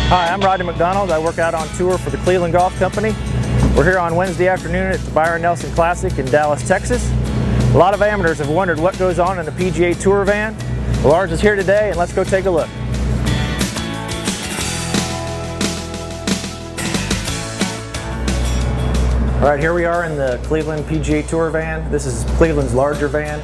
Hi, I'm Rodney McDonald. I work out on tour for the Cleveland Golf Company. We're here on Wednesday afternoon at the Byron Nelson Classic in Dallas, Texas. A lot of amateurs have wondered what goes on in the PGA Tour van. Well, ours is here today, and let's go take a look. All right, here we are in the Cleveland PGA Tour van. This is Cleveland's larger van.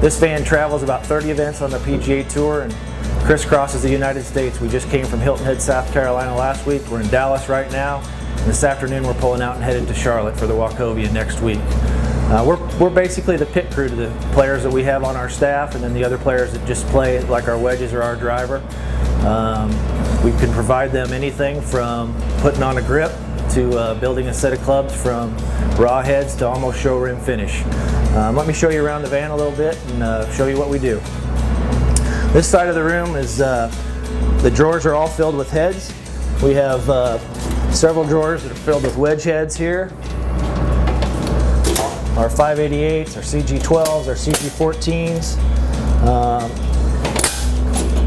This van travels about 30 events on the PGA Tour and crisscrosses the United States. We just came from Hilton Head, South Carolina last week. We're in Dallas right now. And this afternoon we're pulling out and headed to Charlotte for the Wachovia next week. We're basically the pit crew to the players that we have on our staff, and then the other players that just play like our wedges or our driver. We can provide them anything from putting on a grip to building a set of clubs from raw heads to almost showroom finish. Let me show you around the van a little bit and show you what we do. This side of the room is the drawers are all filled with heads. We have several drawers that are filled with wedge heads here. Our 588s, our CG12s, our CG14s.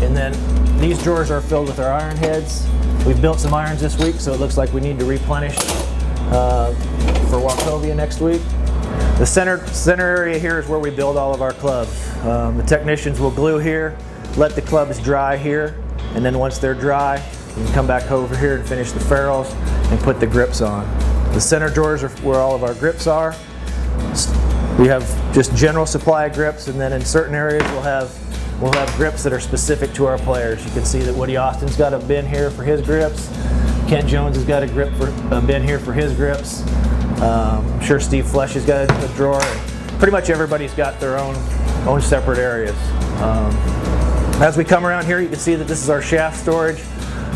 And then these drawers are filled with our iron heads. We've built some irons this week, so it looks like we need to replenish for Wachovia next week. The center area here is where we build all of our clubs. The technicians will glue here, let the clubs dry here, and then once they're dry, you can come back over here and finish the ferrules and put the grips on. The center drawers are where all of our grips are. We have just general supply of grips, and then in certain areas we'll have grips that are specific to our players. You can see that Woody Austin's got a bin here for his grips. Kent Jones has got a bin here for his grips. I'm sure Steve Flesh has got a drawer. Pretty much everybody's got their own separate areas. As we come around here, you can see that this is our shaft storage.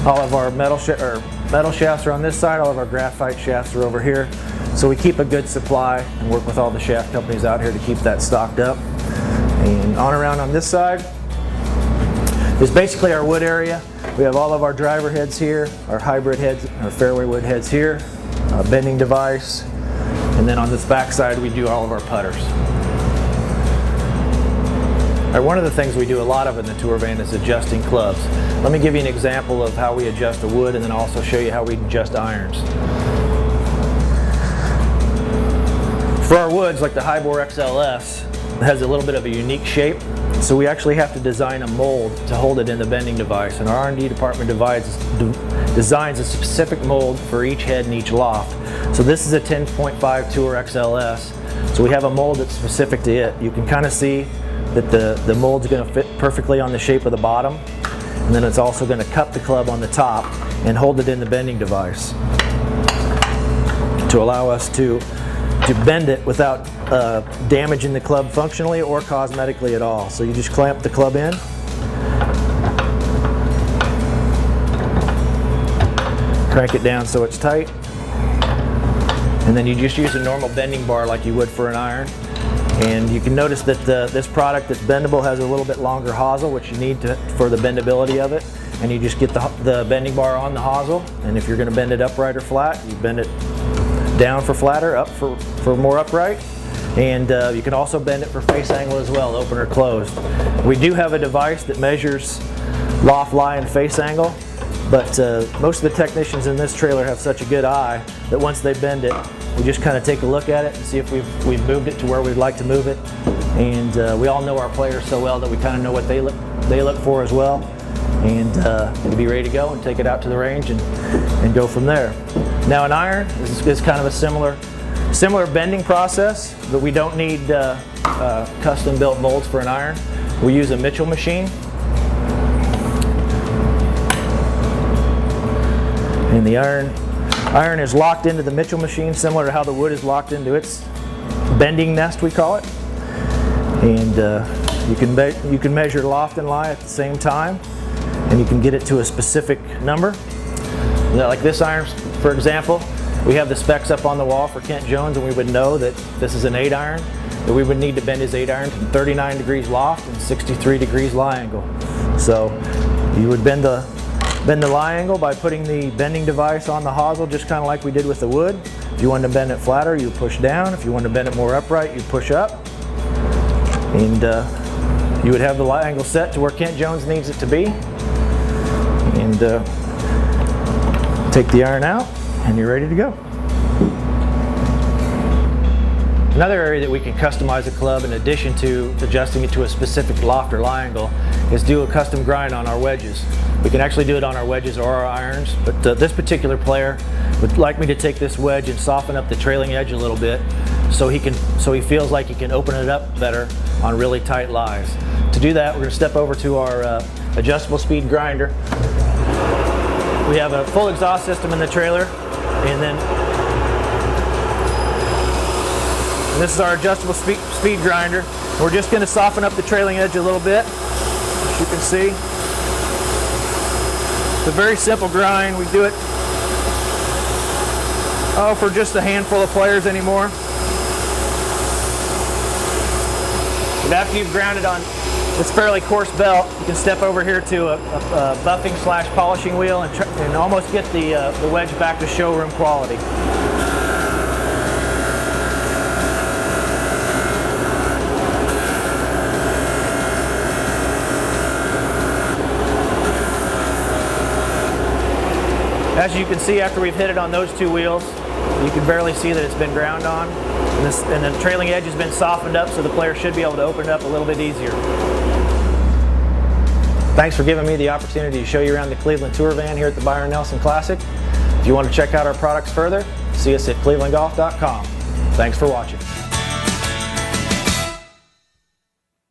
All of our metal shafts are on this side. All of our graphite shafts are over here. So we keep a good supply and work with all the shaft companies out here to keep that stocked up. And on around on this side is basically our wood area. We have all of our driver heads here, our hybrid heads, our fairway wood heads here, a bending device, and then on this back side we do all of our putters. One of the things we do a lot of in the tour van is adjusting clubs. Let me give you an example of how we adjust a wood and then also show you how we adjust irons. For our woods, like the Hybor XLS, it has a little bit of a unique shape, so we actually have to design a mold to hold it in the bending device, and our R&D department designs a specific mold for each head and each loft. So this is a 10.5 Tour XLS, so we have a mold that's specific to it. You can kind of see that the mold's going to fit perfectly on the shape of the bottom, and then it's also going to cup the club on the top and hold it in the bending device to allow us to bend it without damaging the club functionally or cosmetically at all. So you just clamp the club in, crank it down so it's tight, and then you just use a normal bending bar like you would for an iron. And you can notice that this product that's bendable has a little bit longer hosel, which you need for the bendability of it. And you just get the bending bar on the hosel, and if you're going to bend it upright or flat, you bend it down for flatter, up for more upright. And you can also bend it for face angle as well, open or closed. We do have a device that measures loft, lie, and face angle, but most of the technicians in this trailer have such a good eye that once they bend it, we just kind of take a look at it and see if we've moved it to where we'd like to move it. And we all know our players so well that we kind of know what they look for as well. And we'll be ready to go and take it out to the range and go from there. Now an iron is kind of a similar bending process, but we don't need custom built molds for an iron. We use a Mitchell machine. And the iron is locked into the Mitchell machine, similar to how the wood is locked into its bending nest, we call it. And you can measure loft and lie at the same time, and you can get it to a specific number. Like this iron, for example, we have the specs up on the wall for Kent Jones, and we would know that this is an 8 iron, that we would need to bend his 8 iron to 39 degrees loft and 63 degrees lie angle. So you would bend the lie angle by putting the bending device on the hosel, just kind of like we did with the wood. If you wanted to bend it flatter, you push down. If you wanted to bend it more upright, you push up. And you would have the lie angle set to where Kent Jones needs it to be. And Take the iron out and you're ready to go. Another area that we can customize a club in addition to adjusting it to a specific loft or lie angle is do a custom grind on our wedges. We can actually do it on our wedges or our irons, but this particular player would like me to take this wedge and soften up the trailing edge a little bit so he feels like he can open it up better on really tight lies. To do that, we're going to step over to our adjustable speed grinder. We have a full exhaust system in the trailer, and this is our adjustable speed grinder. We're just going to soften up the trailing edge a little bit, as you can see. It's a very simple grind. We do it for just a handful of players anymore. But after you've grounded on this fairly coarse belt, you can step over here to a buffing / polishing wheel and almost get the wedge back to showroom quality. As you can see, after we've hit it on those two wheels, you can barely see that it's been ground on. And the trailing edge has been softened up, so the player should be able to open it up a little bit easier. Thanks for giving me the opportunity to show you around the Cleveland Tour Van here at the Byron Nelson Classic. If you want to check out our products further, see us at clevelandgolf.com. Thanks for watching.